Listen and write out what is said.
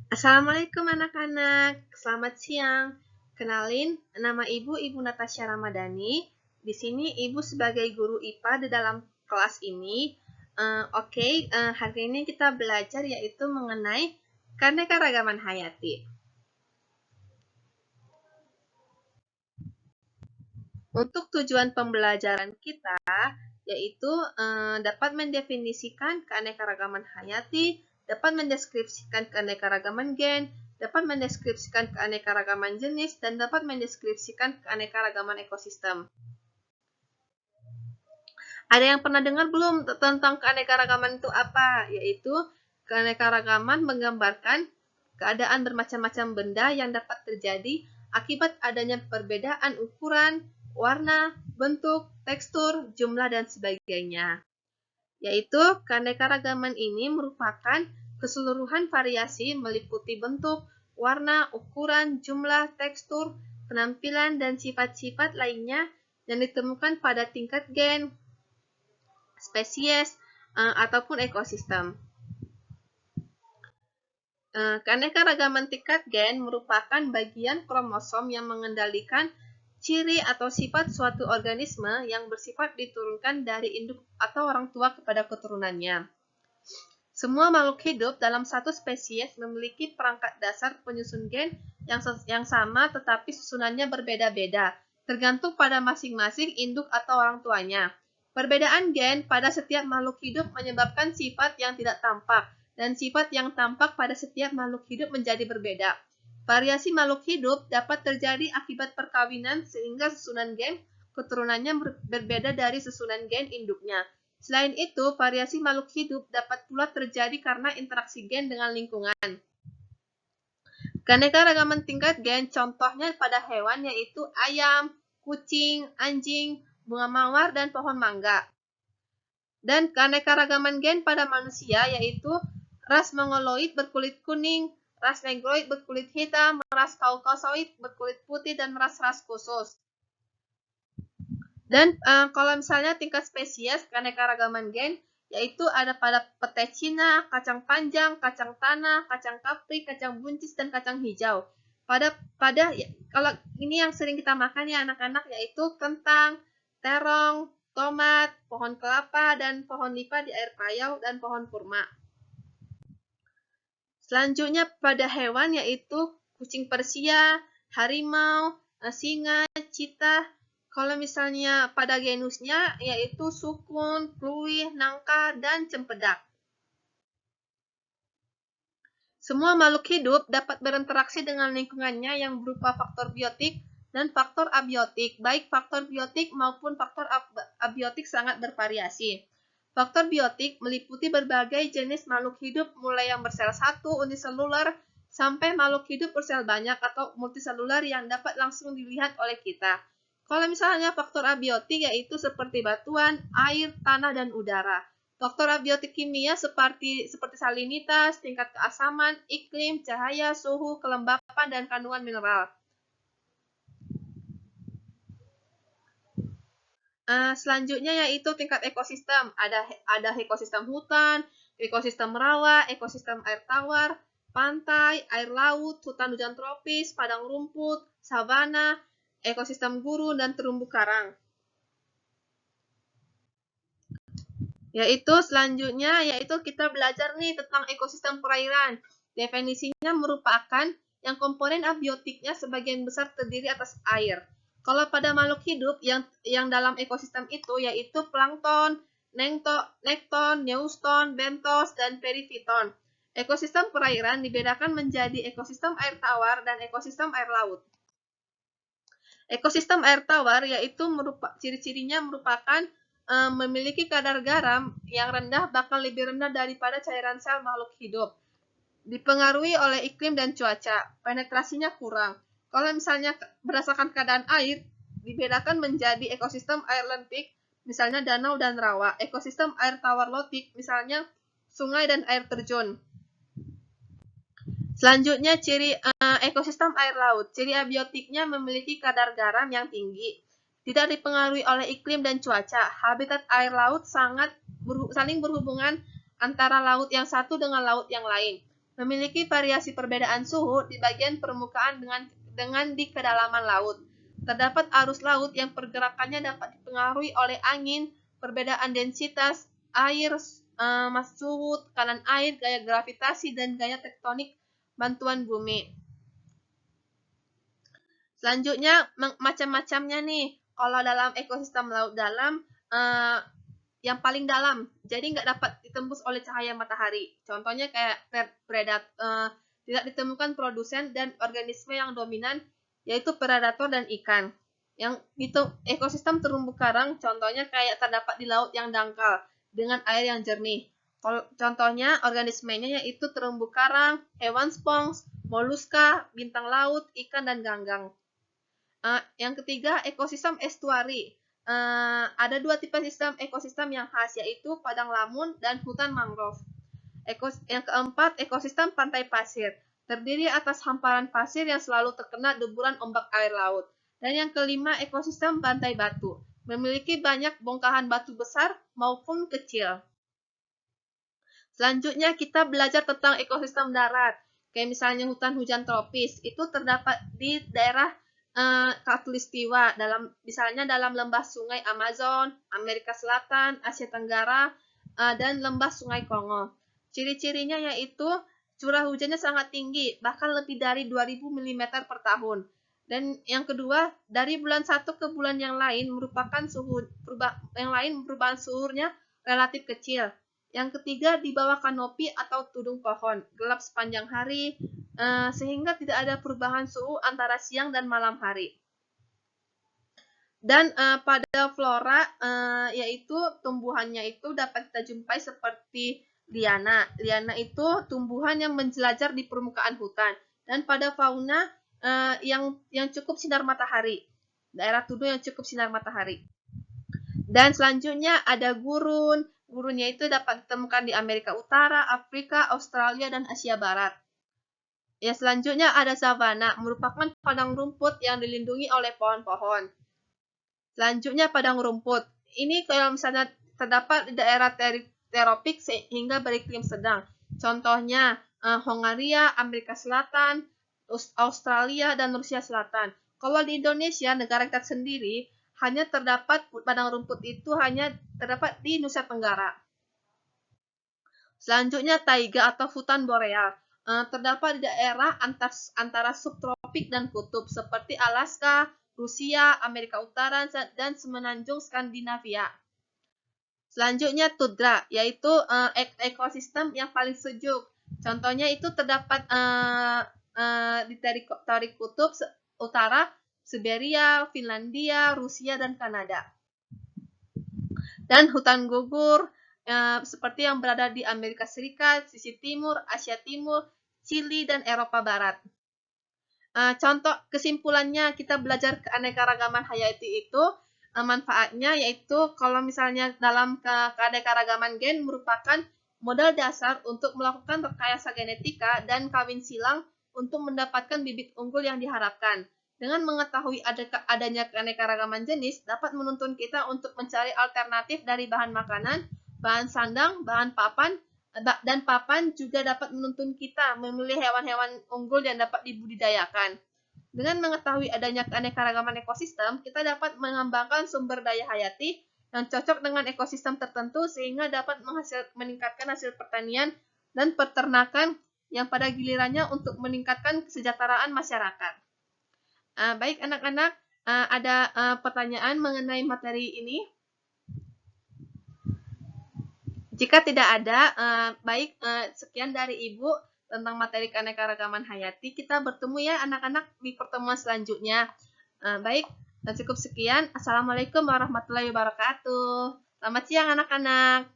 Assalamualaikum anak-anak, selamat siang. Kenalin, nama Ibu Natasha Ramadhani. Di sini Ibu sebagai guru IPA di dalam kelas ini. Hari ini kita belajar yaitu mengenai keanekaragaman hayati. Untuk tujuan pembelajaran kita yaitu dapat mendefinisikan keanekaragaman hayati, dapat mendeskripsikan keanekaragaman gen, dapat mendeskripsikan keanekaragaman jenis, dan dapat mendeskripsikan keanekaragaman ekosistem. Ada yang pernah dengar belum tentang keanekaragaman itu apa? Yaitu keanekaragaman menggambarkan keadaan bermacam-macam benda yang dapat terjadi akibat adanya perbedaan ukuran, warna, bentuk, tekstur, jumlah, dan sebagainya. Yaitu keanekaragaman ini merupakan keseluruhan variasi meliputi bentuk, warna, ukuran, jumlah, tekstur, penampilan, dan sifat-sifat lainnya yang ditemukan pada tingkat gen, spesies, ataupun ekosistem. Keanekaragaman tingkat gen merupakan bagian kromosom yang mengendalikan ciri atau sifat suatu organisme yang bersifat diturunkan dari induk atau orang tua kepada keturunannya. Semua makhluk hidup dalam satu spesies memiliki perangkat dasar penyusun gen yang sama tetapi susunannya berbeda-beda, tergantung pada masing-masing induk atau orang tuanya. Perbedaan gen pada setiap makhluk hidup menyebabkan sifat yang tidak tampak, dan sifat yang tampak pada setiap makhluk hidup menjadi berbeda. Variasi makhluk hidup dapat terjadi akibat perkawinan sehingga susunan gen keturunannya berbeda dari susunan gen induknya. Selain itu, variasi makhluk hidup dapat pula terjadi karena interaksi gen dengan lingkungan. Keanekaragaman tingkat gen contohnya pada hewan yaitu ayam, kucing, anjing, bunga mawar, dan pohon mangga. Dan keanekaragaman gen pada manusia yaitu ras mongoloid berkulit kuning, ras negroid berkulit hitam, ras kaukasoid berkulit putih, dan ras-ras khusus. Dan kalau misalnya tingkat spesies keanekaragaman gen yaitu ada pada pete Cina, kacang panjang, kacang tanah, kacang kapri, kacang buncis, dan kacang hijau. Kalau ini yang sering kita makan ya anak-anak yaitu kentang, terong, tomat, pohon kelapa, dan pohon nipah di air payau, dan pohon kurma. Selanjutnya pada hewan yaitu kucing Persia, harimau, singa, cheetah. Kalau misalnya pada genusnya yaitu sukun, kluih, nangka, dan cempedak. Semua makhluk hidup dapat berinteraksi dengan lingkungannya yang berupa faktor biotik dan faktor abiotik. Baik faktor biotik maupun faktor abiotik sangat bervariasi. Faktor biotik meliputi berbagai jenis makhluk hidup mulai yang bersel satu uniseluler sampai makhluk hidup bersel banyak atau multiseluler yang dapat langsung dilihat oleh kita. Kalau misalnya faktor abiotik yaitu seperti batuan, air, tanah, dan udara. Faktor abiotik kimia seperti salinitas, tingkat keasaman, iklim, cahaya, suhu, kelembapan, dan kandungan mineral. Selanjutnya yaitu tingkat ekosistem. Ada ekosistem hutan, ekosistem rawa, ekosistem air tawar, pantai, air laut, hutan hujan tropis, padang rumput, savana, ekosistem gurun, dan terumbu karang. Selanjutnya yaitu kita belajar nih tentang ekosistem perairan. Definisinya merupakan yang komponen abiotiknya sebagian besar terdiri atas air. Kalau pada makhluk hidup yang dalam ekosistem itu yaitu plankton, nekton, neuston, bentos, dan perifiton. Ekosistem perairan dibedakan menjadi ekosistem air tawar dan ekosistem air laut. Ekosistem air tawar yaitu ciri-cirinya merupakan memiliki kadar garam yang rendah bahkan lebih rendah daripada cairan sel makhluk hidup. Dipengaruhi oleh iklim dan cuaca, penetrasinya kurang. Kalau misalnya berdasarkan keadaan air, dibedakan menjadi ekosistem air lentik, misalnya danau dan rawa, ekosistem air tawar lotik, misalnya sungai dan air terjun. Selanjutnya ciri ekosistem air laut. Ciri abiotiknya memiliki kadar garam yang tinggi, tidak dipengaruhi oleh iklim dan cuaca. Habitat air laut saling berhubungan antara laut yang satu dengan laut yang lain. memiliki variasi perbedaan suhu di bagian permukaan dengan di kedalaman laut. Terdapat arus laut yang pergerakannya dapat dipengaruhi oleh angin, perbedaan densitas air, suhu, tekanan air, gaya gravitasi, dan gaya tektonik bantuan bumi. Selanjutnya, macam-macamnya nih. Kalau dalam ekosistem laut dalam, yang paling dalam, jadi nggak dapat ditembus oleh cahaya matahari. Contohnya kayak tidak ditemukan produsen dan organisme yang dominan, yaitu predator dan ikan. Yang itu ekosistem terumbu karang, contohnya kayak terdapat di laut yang dangkal dengan air yang jernih. Contohnya organismenya yaitu terumbu karang, hewan spons, moluska, bintang laut, ikan, dan ganggang. Yang ketiga, ekosistem estuari. Ada dua tipe sistem ekosistem yang khas, yaitu padang lamun dan hutan mangrove. Yang keempat, ekosistem pantai pasir. Terdiri atas hamparan pasir yang selalu terkena deburan ombak air laut. Dan yang kelima, ekosistem pantai batu. Memiliki banyak bongkahan batu besar maupun kecil. Selanjutnya, kita belajar tentang ekosistem darat. Kayak misalnya hutan hujan tropis. Itu terdapat di daerah Khatulistiwa, misalnya dalam lembah sungai Amazon, Amerika Selatan, Asia Tenggara, dan lembah sungai Kongo. Ciri-cirinya yaitu curah hujannya sangat tinggi, bahkan lebih dari 2000 mm per tahun. Dan yang kedua, dari bulan satu ke bulan yang lain merupakan perubahan suhunya relatif kecil. Yang ketiga, di bawah kanopi atau tudung pohon, gelap sepanjang hari, sehingga tidak ada perubahan suhu antara siang dan malam hari. Dan pada flora, yaitu tumbuhannya itu dapat kita jumpai seperti liana. Liana itu tumbuhan yang menjelajar di permukaan hutan. Dan pada fauna yang cukup sinar matahari, daerah tudung yang cukup sinar matahari. Dan selanjutnya ada gurun. Gurunnya itu dapat ditemukan di Amerika Utara, Afrika, Australia, dan Asia Barat. Ya, selanjutnya ada savana, merupakan padang rumput yang dilindungi oleh pohon-pohon. Selanjutnya padang rumput. Ini kalau misalnya terdapat di daerah tropik hingga beriklim sedang. Contohnya Hongaria, Amerika Selatan, Australia, dan Rusia Selatan. Kalau di Indonesia, negara kita sendiri, hanya terdapat padang rumput itu hanya terdapat di Nusa Tenggara. Selanjutnya taiga atau hutan boreal. Terdapat di daerah antara subtropik dan kutub seperti Alaska, Rusia, Amerika Utara, dan semenanjung Skandinavia. Selanjutnya tundra, yaitu ekosistem yang paling sejuk. Contohnya itu terdapat di tarik kutub utara, Siberia, Finlandia, Rusia, dan Kanada. Dan hutan gugur, seperti yang berada di Amerika Serikat, sisi timur, Asia Timur, Chili, dan Eropa Barat. Contoh kesimpulannya, kita belajar keanekaragaman hayati itu, manfaatnya yaitu kalau misalnya dalam keanekaragaman gen merupakan modal dasar untuk melakukan rekayasa genetika dan kawin silang untuk mendapatkan bibit unggul yang diharapkan. Dengan mengetahui adanya keanekaragaman jenis, dapat menuntun kita untuk mencari alternatif dari bahan makanan, bahan sandang, bahan papan, dan papan juga dapat menuntun kita memilih hewan-hewan unggul yang dapat dibudidayakan. Dengan mengetahui adanya keanekaragaman ekosistem, kita dapat mengembangkan sumber daya hayati yang cocok dengan ekosistem tertentu sehingga dapat meningkatkan hasil pertanian dan peternakan yang pada gilirannya untuk meningkatkan kesejahteraan masyarakat. Baik anak-anak, ada pertanyaan mengenai materi ini? Jika tidak ada, sekian dari Ibu tentang materi keanekaragaman hayati. Kita bertemu ya anak-anak di pertemuan selanjutnya. Cukup sekian. Assalamualaikum warahmatullahi wabarakatuh. Selamat siang anak-anak.